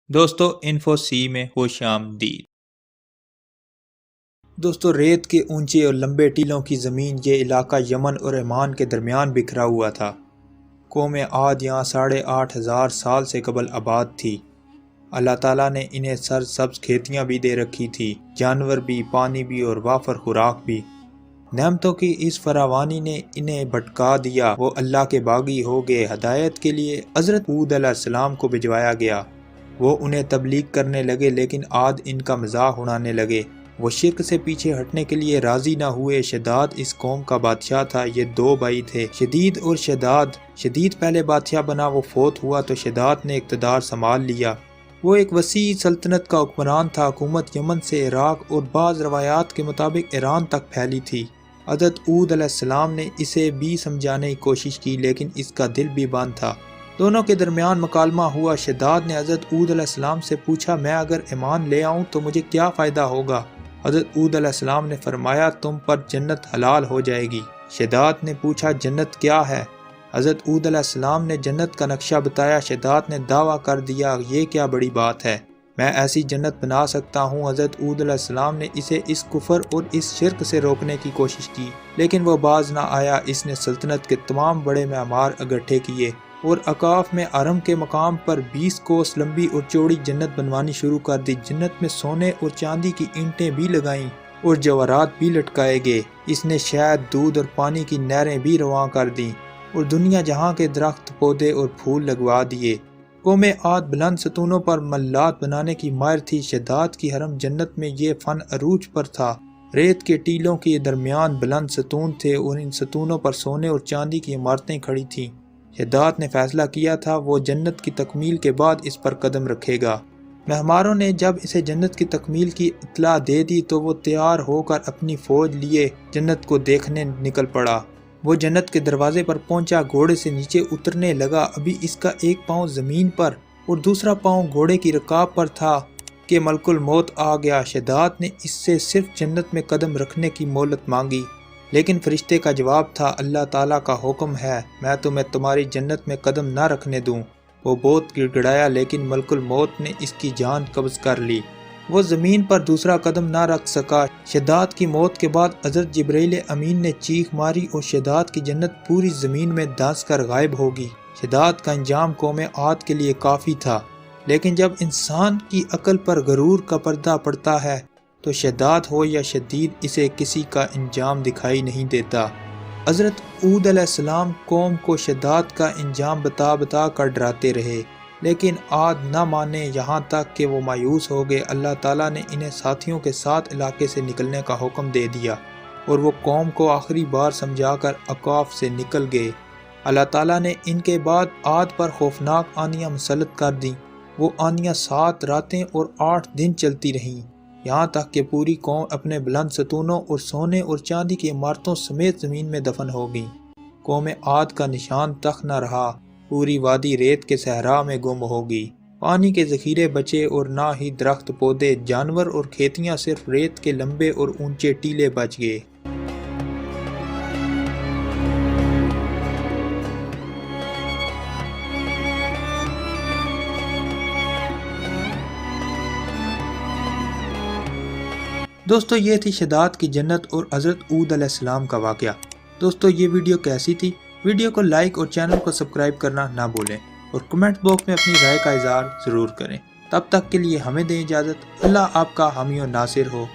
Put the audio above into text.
دوستو انفو سی میں خوش آمدید۔ دوستو ریت کے اونچے اور لمبے ٹیلوں کی زمین، یہ علاقہ یمن اور عمان کے درمیان بکھرا ہوا تھا۔ قوم عاد یہاں 8,500 سال سے قبل آباد تھی۔ اللہ تعالیٰ نے انہیں سرسبز کھیتیاں بھی دے رکھی تھی، جانور بھی، پانی بھی اور وافر خوراک بھی۔ نعمتوں کی اس فراوانی نے انہیں بھٹکا دیا، وہ اللہ کے باغی ہو گئے۔ ہدایت کے لیے حضرت ہود علیہ السلام کو بھجوایا گیا، وہ انہیں تبلیغ کرنے لگے، لیکن عاد ان کا مذاق اڑانے لگے۔ وہ شرک سے پیچھے ہٹنے کے لیے راضی نہ ہوئے۔ شداد اس قوم کا بادشاہ تھا، یہ 2 بھائی تھے، شدید اور شداد۔ شدید پہلے بادشاہ بنا، وہ فوت ہوا تو شداد نے اقتدار سنبھال لیا۔ وہ ایک وسیع سلطنت کا حکمران تھا، حکومت یمن سے عراق اور بعض روایات کے مطابق ایران تک پھیلی تھی۔ حضرت ہود علیہ السلام نے اسے بھی سمجھانے کی کوشش کی، لیکن اس کا دل بھی بند تھا۔ دونوں کے درمیان مکالمہ ہوا۔ شداد نے حضرت ہود علیہ السلام سے پوچھا، میں اگر ایمان لے آؤں تو مجھے کیا فائدہ ہوگا؟ حضرت ہود علیہ السلام نے فرمایا، تم پر جنت حلال ہو جائے گی۔ شداد نے پوچھا، جنت کیا ہے؟ حضرت ہود علیہ السلام نے جنت کا نقشہ بتایا۔ شداد نے دعویٰ کر دیا، یہ کیا بڑی بات ہے، میں ایسی جنت بنا سکتا ہوں۔ حضرت ہود علیہ السلام نے اسے اس کفر اور اس شرک سے روکنے کی کوشش کی، لیکن وہ باز نہ آیا۔ اس نے سلطنت کے تمام بڑے معمار اکٹھے کیے اور اکاف میں حرم کے مقام پر 20 کوس لمبی اور چوڑی جنت بنوانی شروع کر دی۔ جنت میں سونے اور چاندی کی اینٹیں بھی لگائیں اور جواہرات بھی لٹکائے گئے۔ اس نے شہد، دودھ اور پانی کی نہریں بھی رواں کر دیں اور دنیا جہاں کے درخت، پودے اور پھول لگوا دیے۔ قوم عاد بلند ستونوں پر محلات بنانے کی ماہر تھی۔ شداد کی حرم جنت میں یہ فن عروج پر تھا۔ ریت کے ٹیلوں کے درمیان بلند ستون تھے اور ان ستونوں پر سونے اور چاندی کی عمارتیں کھڑی تھیں۔ شداد نے فیصلہ کیا تھا وہ جنت کی تکمیل کے بعد اس پر قدم رکھے گا۔ معماروں نے جب اسے جنت کی تکمیل کی اطلاع دے دی تو وہ تیار ہو کر اپنی فوج لیے جنت کو دیکھنے نکل پڑا۔ وہ جنت کے دروازے پر پہنچا، گھوڑے سے نیچے اترنے لگا۔ ابھی اس کا ایک پاؤں زمین پر اور دوسرا پاؤں گھوڑے کی رکاب پر تھا کہ ملک الموت آ گیا۔ شداد نے اس سے صرف جنت میں قدم رکھنے کی مہلت مانگی، لیکن فرشتے کا جواب تھا، اللہ تعالیٰ کا حکم ہے میں تمہیں تمہاری جنت میں قدم نہ رکھنے دوں۔ وہ بہت گڑ گڑایا، لیکن ملک الموت نے اس کی جان قبض کر لی۔ وہ زمین پر دوسرا قدم نہ رکھ سکا۔ شداد کی موت کے بعد حضرت جبرائیل امین نے چیخ ماری اور شداد کی جنت پوری زمین میں دھنس کر غائب ہوگی۔ شداد کا انجام قوم عاد کے لیے کافی تھا، لیکن جب انسان کی عقل پر غرور کا پردہ پڑتا ہے تو شداد ہو یا شدید، اسے کسی کا انجام دکھائی نہیں دیتا۔ حضرت ہود علیہ السلام قوم کو شداد کا انجام بتا بتا کر ڈراتے رہے، لیکن عاد نہ مانے، یہاں تک کہ وہ مایوس ہو گئے۔ اللہ تعالیٰ نے انہیں ساتھیوں کے ساتھ علاقے سے نکلنے کا حکم دے دیا اور وہ قوم کو آخری بار سمجھا کر اکاف سے نکل گئے۔ اللہ تعالیٰ نے ان کے بعد عاد پر خوفناک آندیاں مسلط کر دیں۔ وہ آندیاں 7 راتیں اور 8 دن چلتی رہیں، یہاں تک کہ پوری قوم اپنے بلند ستونوں اور سونے اور چاندی کی عمارتوں سمیت زمین میں دفن ہو گئی۔ قوم عاد کا نشان تک نہ رہا، پوری وادی ریت کے صحرا میں گم ہو گئی۔ پانی کے ذخیرے بچے اور نہ ہی درخت، پودے، جانور اور کھیتیاں، صرف ریت کے لمبے اور اونچے ٹیلے بچ گئے۔ دوستو یہ تھی شداد کی جنت اور حضرت ہود علیہ السلام کا واقعہ۔ دوستو یہ ویڈیو کیسی تھی؟ ویڈیو کو لائک اور چینل کو سبسکرائب کرنا نہ بھولیں اور کمنٹ باکس میں اپنی رائے کا اظہار ضرور کریں۔ تب تک کے لیے ہمیں دیں اجازت۔ اللہ آپ کا حامی و ناصر ہو۔